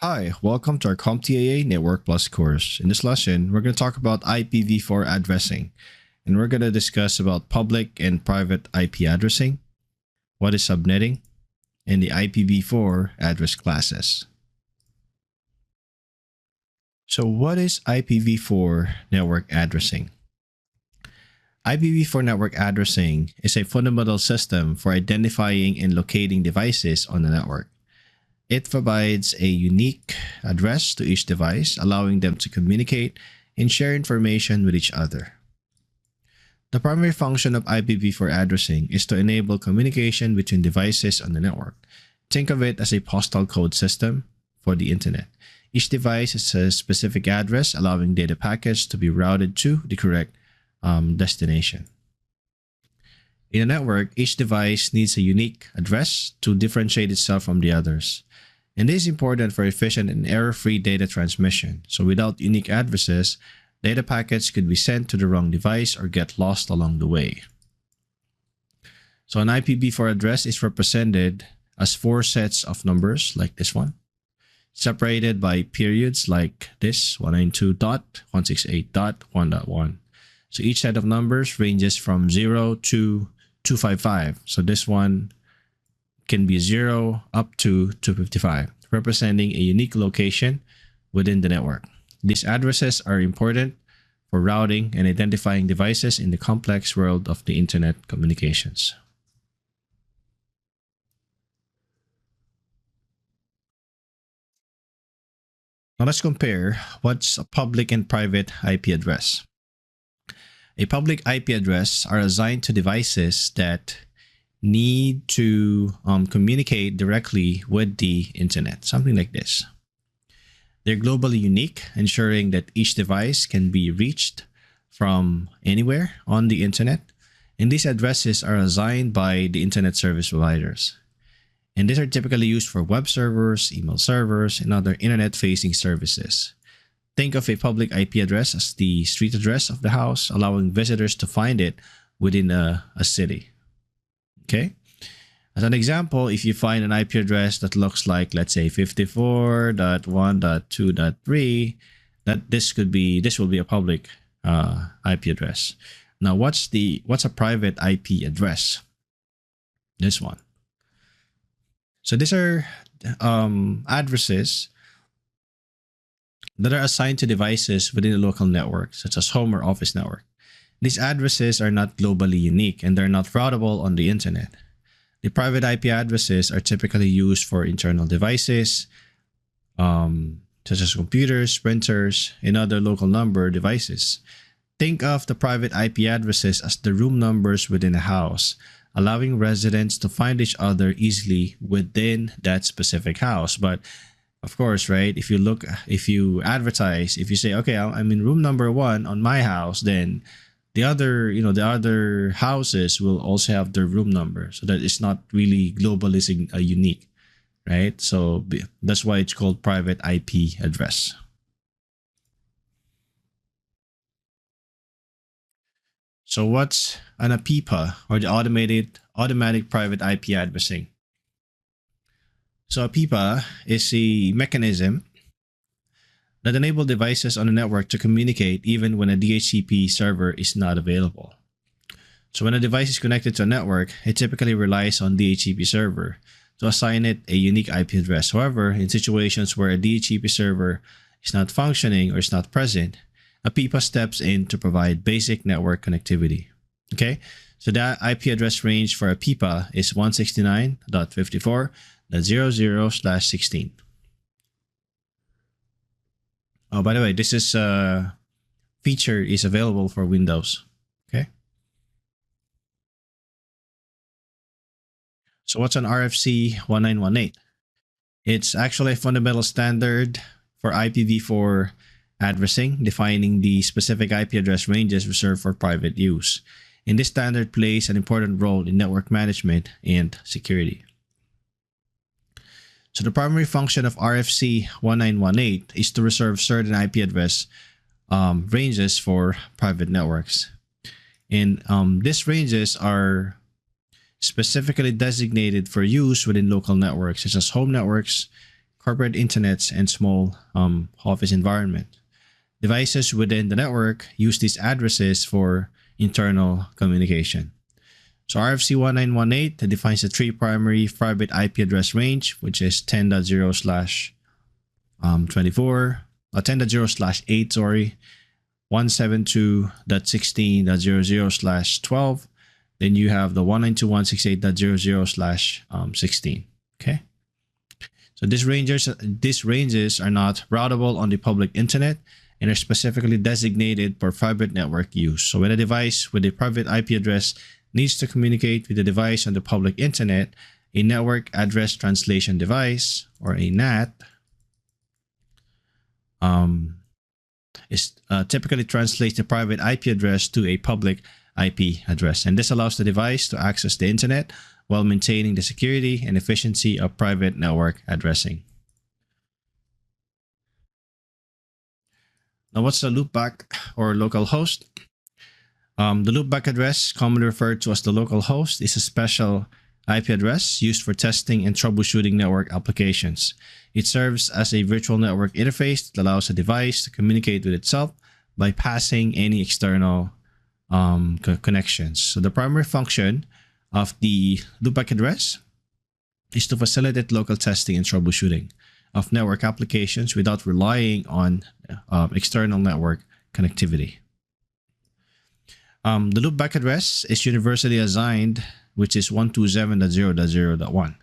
Hi, welcome to our CompTIA Network Plus course. In this lesson, we're going to talk about IPv4 addressing, and we're going to discuss about public and private IP addressing, what is subnetting, and the IPv4 address classes. So what is IPv4 network addressing? IPv4 network addressing is a fundamental system for identifying and locating devices on the network. It provides a unique address to each device, allowing them to communicate and share information with each other. The primary function of IPv4 addressing is to enable communication between devices on the network. Think of it as a postal code system for the internet. Each device has a specific address, allowing data packets to be routed to the correct destination. In a network, each device needs a unique address to differentiate itself from the others. And this is important for efficient and error-free data transmission. So without unique addresses, data packets could be sent to the wrong device or get lost along the way. So an IPv4 address is represented as 4 sets of numbers like this one, separated by periods like this, 192.168.1.1. So each set of numbers ranges from 0 to 255. So this one can be 0 up to 255, representing a unique location within the network. These addresses are important for routing and identifying devices in the complex world of the internet communications. Now let's compare what's a public and private IP address. A public IP address are assigned to devices that need to communicate directly with the internet, something like this. They're globally unique, ensuring that each device can be reached from anywhere on the internet, and these addresses are assigned by the internet service providers. And these are typically used for web servers, email servers, and other internet-facing services. Think of a public IP address as the street address of the house, allowing visitors to find it within a city. Okay, as an example, if you find an IP address that looks like, let's say, 54.1.2.3, this will be a public IP address. Now, what's a private IP address? This one. So these are addresses that are assigned to devices within a local network, such as home or office network. These addresses are not globally unique and they're not routable on the internet. The private IP addresses are typically used for internal devices, such as computers, printers, and other local number devices. Think of the private IP addresses as the room numbers within a house, allowing residents to find each other easily within that specific house. But of course, right, if you advertise, if you say, okay, I'm in room number 1 on my house, then the other houses will also have their room number, so that it's not really globally unique, right? So that's why it's called private IP address. So what's an APIPA, or the automatic private IP addressing? So APIPA is a mechanism that enable devices on the network to communicate even when a DHCP server is not available. So when a device is connected to a network, it typically relies on DHCP server to assign it a unique IP address. However, in situations where a DHCP server is not functioning or is not present, APIPA steps in to provide basic network connectivity. Okay, so that IP address range for APIPA is 169.54.00/16. Oh, by the way, this feature is available for Windows. Okay. So what's an RFC 1918? It's actually a fundamental standard for IPv4 addressing, defining the specific IP address ranges reserved for private use. And this standard plays an important role in network management and security. So the primary function of RFC 1918 is to reserve certain IP address ranges for private networks. And these ranges are specifically designated for use within local networks, such as home networks, corporate internets, and small office environment. Devices within the network use these addresses for internal communication. So RFC 1918 defines the three primary private IP address range, which is 10.0/24, 10.0/8, sorry, 172.16.00/12. Then you have the 192.168.00/16. Okay. So these ranges are not routable on the public internet and are specifically designated for private network use. So when a device with a private IP address needs to communicate with a device on the public internet, a network address translation device, or a NAT, typically translates the private IP address to a public IP address. And this allows the device to access the internet while maintaining the security and efficiency of private network addressing. Now, what's the loopback or local host? The loopback address, commonly referred to as the local host, is a special IP address used for testing and troubleshooting network applications. It serves as a virtual network interface that allows a device to communicate with itself by passing any external connections. So the primary function of the loopback address is to facilitate local testing and troubleshooting of network applications without relying on external network connectivity. The loopback address is universally assigned, which is 127.0.0.1.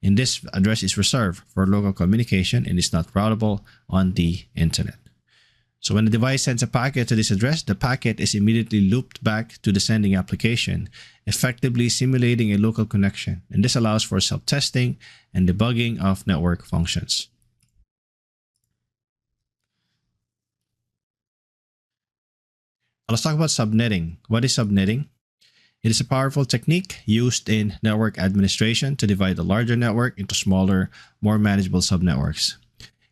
And this address is reserved for local communication and is not routable on the internet. So when the device sends a packet to this address, the packet is immediately looped back to the sending application, effectively simulating a local connection. And this allows for self-testing and debugging of network functions. Let's talk about subnetting. What is subnetting? It is a powerful technique used in network administration to divide the larger network into smaller, more manageable subnetworks.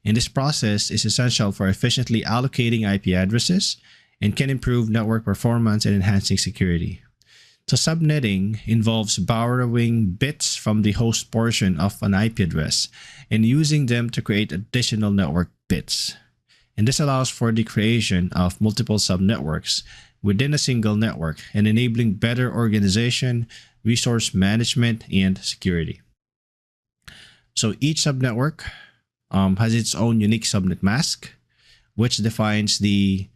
And this process is essential for efficiently allocating IP addresses and can improve network performance and enhancing security. So subnetting involves borrowing bits from the host portion of an IP address and using them to create additional network bits. And this allows for the creation of multiple subnetworks within a single network and enabling better organization, resource management, and security. So each subnetwork has its own unique subnet mask, which defines the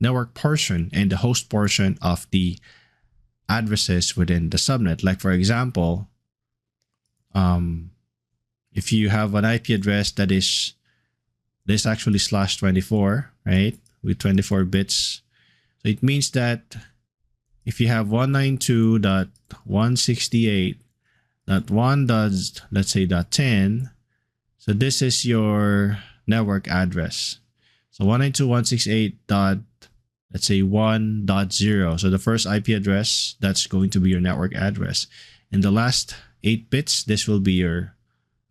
network portion and the host portion of the addresses within the subnet. Like for example, if you have an IP address that is this actually /24, right, with 24 bits, so it means that if you have 192.168.1. let's say .10, so this is your network address. So 192.168. let's say 1.0. So the first IP address, that's going to be your network address. And the last 8 bits, this will be your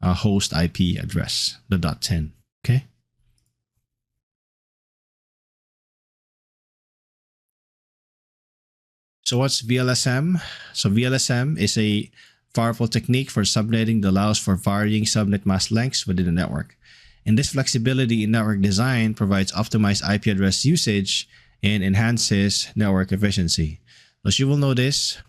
host IP address, the .10. Okay. So what's VLSM? So VLSM is a powerful technique for subnetting that allows for varying subnet mask lengths within the network. And this flexibility in network design provides optimized IP address usage and enhances network efficiency. As you will notice,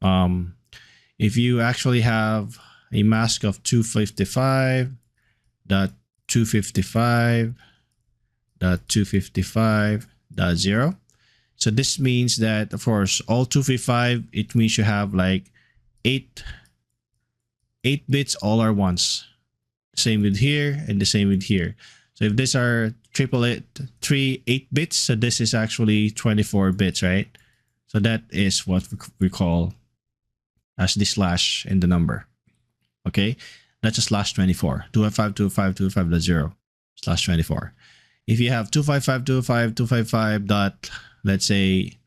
if you actually have a mask of 255.255.255.0, so this means that, of course, all 255, it means you have like 8 bits all are ones. Same with here and the same with here. So if these are 8 bits, so this is actually 24 bits, right? So that is what we call as the slash in the number. Okay, that's a /24. 255.255.255.0 /24. If you have 255.255.255 dot, let's say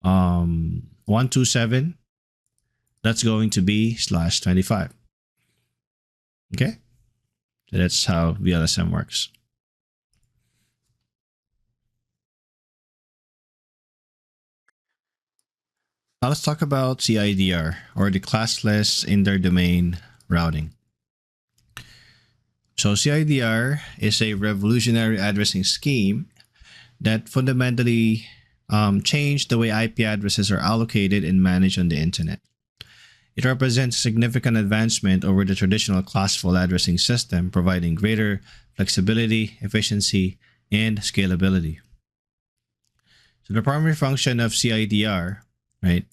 127, that's going to be /25. Okay, so that's how VLSM works. Now let's talk about CIDR, or the classless interdomain routing. So CIDR is a revolutionary addressing scheme that fundamentally changed the way IP addresses are allocated and managed on the internet. It represents a significant advancement over the traditional classical addressing system, providing greater flexibility, efficiency, and scalability. So the primary function of CIDR, right,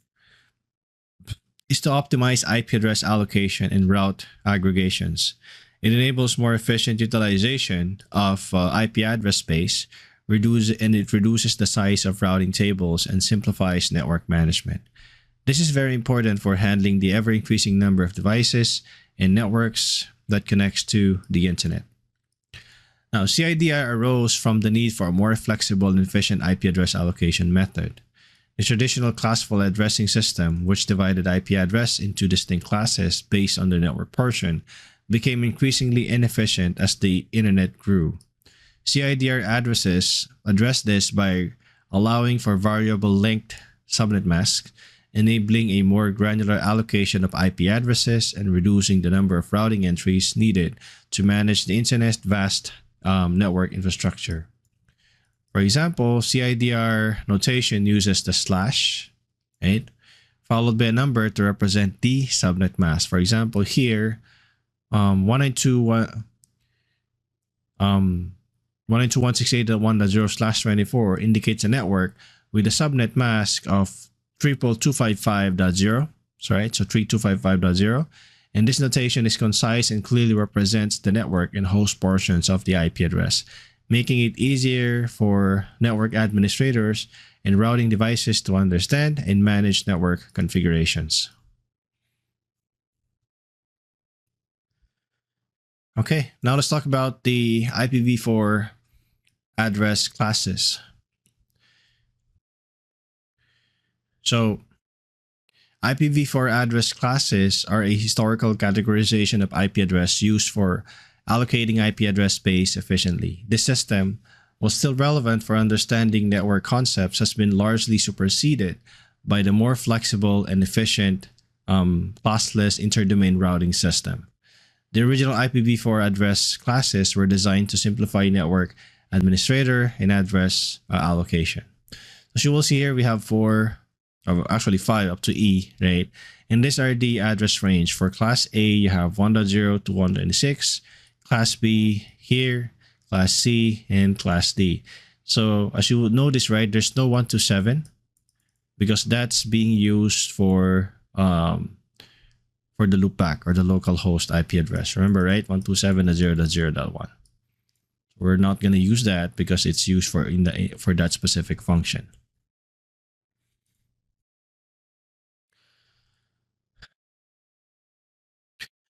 is to optimize IP address allocation and route aggregations. It enables more efficient utilization of IP address space, it reduces the size of routing tables and simplifies network management. This is very important for handling the ever-increasing number of devices and networks that connects to the internet. Now, CIDR arose from the need for a more flexible and efficient IP address allocation method. The traditional classical addressing system, which divided IP address into distinct classes based on the network portion, became increasingly inefficient as the internet grew. CIDR address this by allowing for variable linked subnet masks, enabling a more granular allocation of IP addresses and reducing the number of routing entries needed to manage the internet's vast network infrastructure. For example, CIDR notation uses the slash, right, followed by a number to represent the subnet mask. For example, here, 192.168.1.0/24 indicates a network with a subnet mask of 32255.0. So 3255.0. And this notation is concise and clearly represents the network and host portions of the IP address, making it easier for network administrators and routing devices to understand and manage network configurations. Okay, now let's talk about the IPv4 address classes. So IPv4 address classes are a historical categorization of IP address used for allocating IP address space efficiently. This system, while still relevant for understanding network concepts, has been largely superseded by the more flexible and efficient classless interdomain routing system. The original IPv4 address classes were designed to simplify network administrator and address allocation. As you will see here, we have actually 5 up to E, right? And these are the address range. For Class A, you have 1.0 to 126, Class B here, Class C, and Class D. So as you would notice, right, there's no 127 because that's being used for the loopback or the local host IP address. Remember, right? 127.0.0.1. We're not going to use that because it's used for that specific function.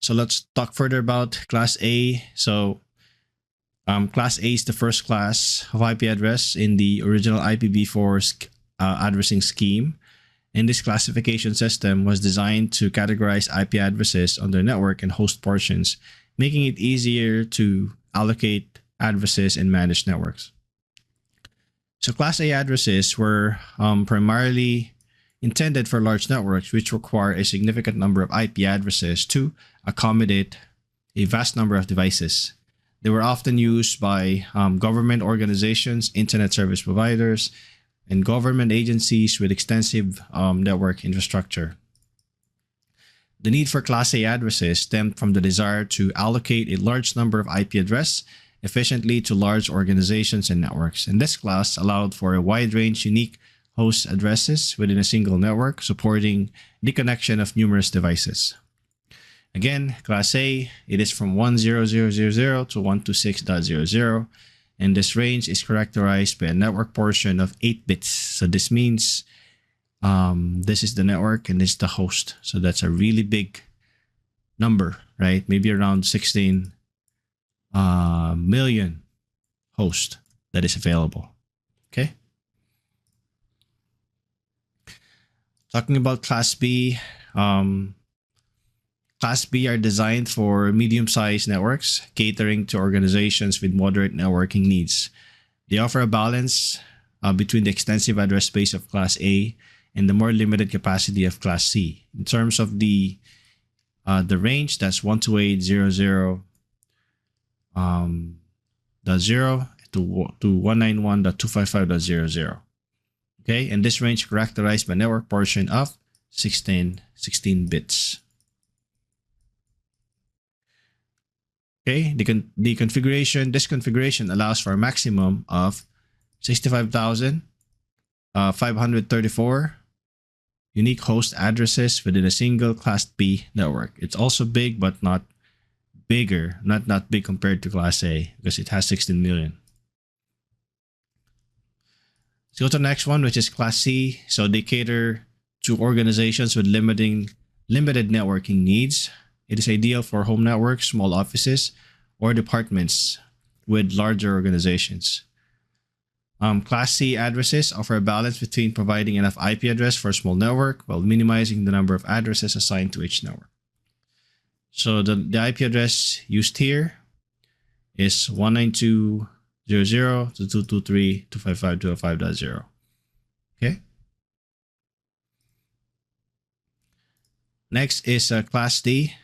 So let's talk further about Class A. So Class A is the first class of IP address in the original IPv4 addressing scheme. And this classification system was designed to categorize IP addresses on their network and host portions, making it easier to allocate addresses and manage networks. So Class A addresses were primarily intended for large networks, which require a significant number of IP addresses to accommodate a vast number of devices. They were often used by government organizations, internet service providers, and government agencies with extensive network infrastructure. The need for Class A addresses stemmed from the desire to allocate a large number of IP addresses efficiently to large organizations and networks. And this class allowed for a wide range of unique host addresses within a single network, supporting the connection of numerous devices. Again, Class A, it is from 10000 to 126.00, and this range is characterized by a network portion of 8 bits. So this means this is the network and this is the host. So that's a really big number, right? Maybe around 16 million hosts that is available. Okay. Talking about Class B, Class B are designed for medium-sized networks, catering to organizations with moderate networking needs. They offer a balance between the extensive address space of Class A and the more limited capacity of Class C. In terms of the range, that's 128.0.0 .0 to 191.255.00. Okay, and this range characterized by network portion of 16 bits. Okay, the configuration, this configuration allows for a maximum of 65,534 unique host addresses within a single Class B network. It's also big, but not bigger, not big compared to Class A because it has 16 million. Let's go to the next one, which is Class C. So they cater to organizations with limited networking needs. It is ideal for home networks, small offices, or departments with larger organizations. Class C addresses offer a balance between providing enough IP address for a small network while minimizing the number of addresses assigned to each network. So the IP address used here is 192.0.0 to 223.255.205.0. Okay. Next is Class D.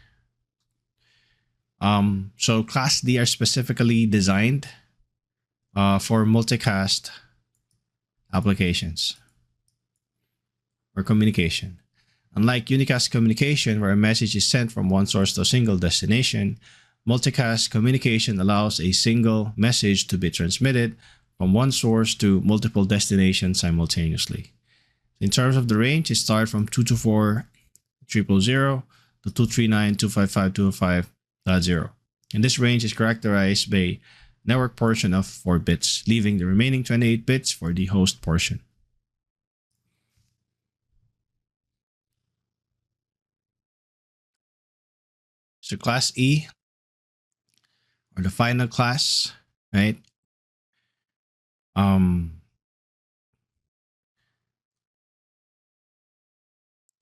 So Class D are specifically designed for multicast applications or communication. Unlike unicast communication, where a message is sent from one source to a single destination, multicast communication allows a single message to be transmitted from one source to multiple destinations simultaneously. In terms of the range, it starts from 224.0.0 to 239.255.205.0. And this range is characterized by network portion of 4 bits, leaving the remaining 28 bits for the host portion. So Class E, or the final class, right?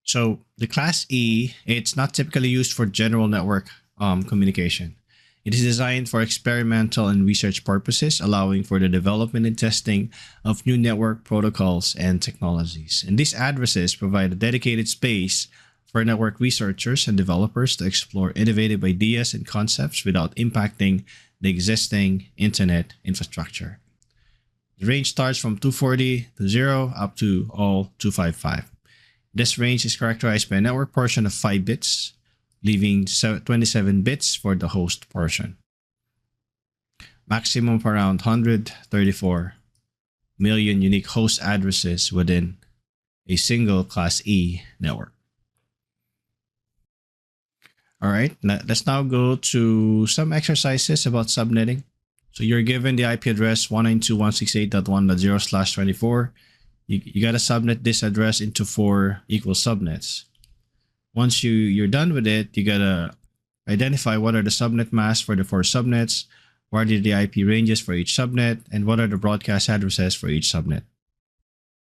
So the Class E, it's not typically used for general network communication. It is designed for experimental and research purposes, allowing for the development and testing of new network protocols and technologies. And these addresses provide a dedicated space for network researchers and developers to explore innovative ideas and concepts without impacting the existing internet infrastructure. The range starts from 240.0 up to all 255. This range is characterized by a network portion of 5 bits, leaving 27 bits for the host portion. Maximum of around 134 million unique host addresses within a single Class E network. All right, let's now go to some exercises about subnetting. So you're given the IP address 192.168.1.0/24. You got to subnet this address into 4 equal subnets. Once you're done with it, you got to identify what are the subnet masks for the 4 subnets, what are the IP ranges for each subnet, and what are the broadcast addresses for each subnet.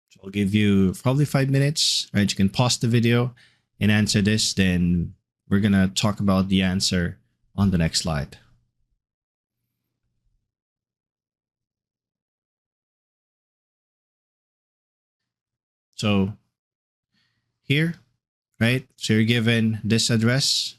So I'll give you probably 5 minutes, right? You can pause the video and answer this, then we're going to talk about the answer on the next slide. So here, right? So you're given this address.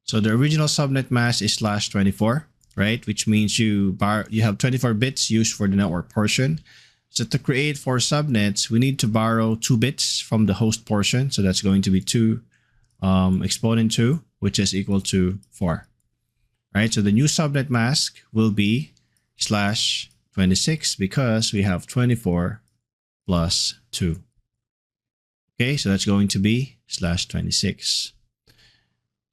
So the original subnet mask is /24, right? Which means you have 24 bits used for the network portion. So to create 4 subnets, we need to borrow 2 bits from the host portion. So that's going to be 2 exponent 2, which is equal to 4, right? So the new subnet mask will be /26 because we have 24 plus 2. Okay, so that's going to be /26.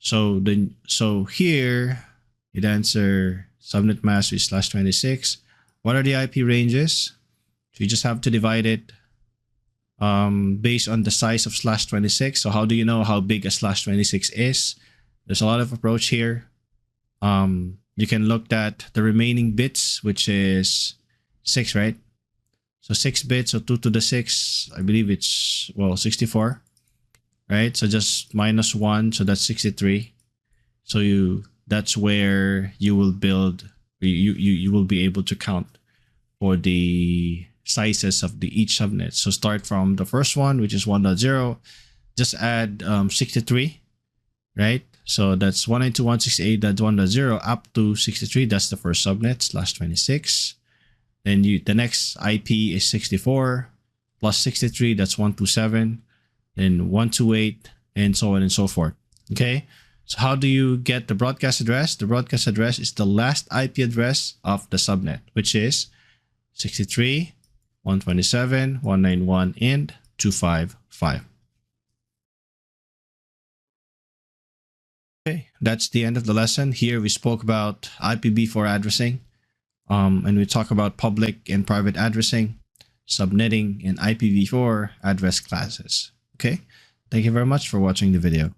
So here it answer subnet mask is /26. What are the IP ranges? So you just have to divide it based on the size of /26. So how do you know how big a /26 is? There's a lot of approach here. You can look at the remaining bits, which is 6, right? So 6 bits, so 2 to the 6, I believe it's, well, 64, right? So just minus 1, so that's 63. So that's where you will build, you will be able to count for the sizes of each subnet. So start from the first one, which is 1.0, just add 63, right? So that's 192.168.1.0 up to 63. That's the first subnet /26. Then the next IP is 64 plus 63. That's 127. Then 128 and so on and so forth. Okay. So how do you get the broadcast address? The broadcast address is the last IP address of the subnet, which is 63, 127, 191, and 255. Okay, that's the end of the lesson. Here we spoke about IPv4 addressing, and we talk about public and private addressing, subnetting, and IPv4 address classes. Okay, thank you very much for watching the video.